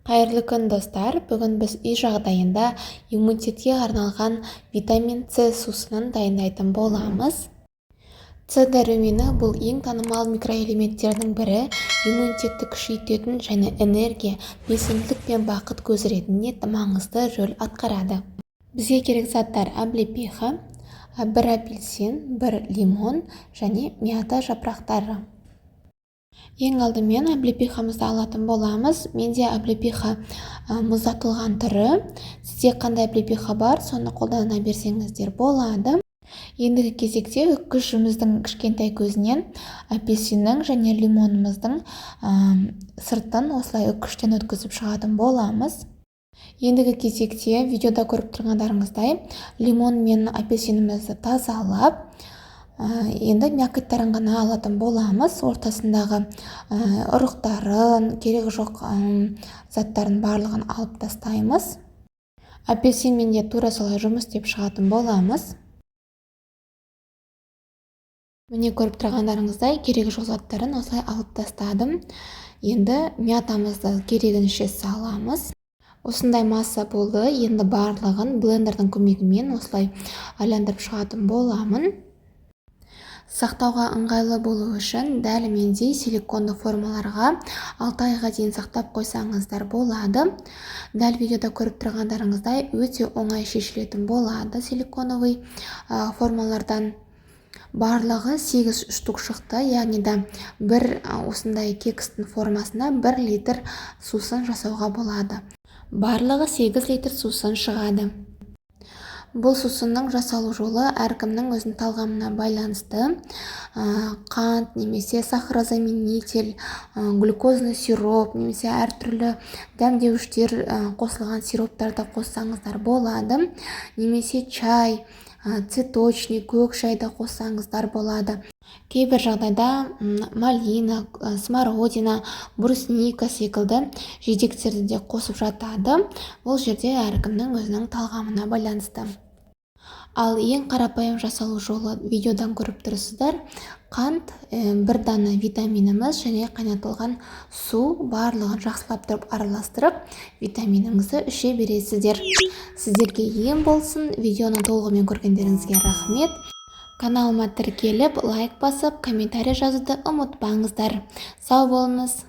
Қайырлы күн достар, бүгін біз үй жағдайында иммунитетке арналған витамин С сусынын дайындайтын боламыз. С дәрумені бұл ең танымал микроэлементтердің бірі, иммунитетті күшейтетін және энергия, белсенділік пен бақыт көзі ретінде маңызды рөл атқарады. Бізге керек заттар облепиха, 1 апельсин, 1 лимон және мята жапырақтары. Ең алдымен облепихамызды алатын боламыз. Менде облепиха мұздатылған түрі. Сізде қандай облепиха бар, соны қолдана берсеңіздер болады. Ендігі кезекте үккішіміздің кішкентай көзінен апельсиннің және лимонымыздың сыртын осылай үккіштен өткізіп шығатын боламыз. Ендігі кезекте видеода көріп тұрғандарыңыздай лимон мен апельсинімізді тазалап, енді мякоттарын ғана алатын боламыз. Ортасындағы ұрықтарын, керегі жоқ заттарын барлығын алып тастаймыз. Апельсинмен де тура солай жұмыс істеп шығатын боламыз. Міне көріп тұрғандарыңыздай керегі жоқ заттарын осылай алып тастадым. Енді мятамызды керегінше саламыз. Осындай масса болды. Енді барлығын блендердің көмегімен осылай айландырып шығатын боламын. Сақтауға ыңғайлы болу үшін дәл мендей силиконды формаларға 6 айға дейін сақтап қойсаңыздар болады. Дәл видеода көріп тұрғандарыңыздай өте оңай шешілетін болады силиконовый формалардан. Барлығы 8 штук шықты, яғни да бір осындай кекстің формасына 1 литр сусын жасауға болады. Барлығы 8 литр сусын шығады. Бұл сусынның жасалу жолы әркімнің өзінің талғамына байланысты. Қант немесе сахарозаменитель, глюкозный сироп немесе әртүрлі дәмдеуіштер қосылған сироптарды қоссаңыздар болады. Немесе чай, цветочный, көк шайды қоссаңыздар болады. Кейбір жағдайда малина, смородина, брусника секілді жидектерді де қосып жатады. Бұл жерде әркімнің өзінің талғамына байланысты. Ал ең қарапайым жасалу жолы видеодан көріп тұрсыздар. Қант, 1 дана витаминіміз және қайнатылған су барлығын жақсылап тұрып араластырып, витаминіңізді іше бересіздер. Сіздерге ем болсын. Видеоны толығымен көргендеріңізге рахмет. Каналыма тіркеліп, лайк басып, комментарий жазуды ұмытпаңыздар. Сау болыңыз.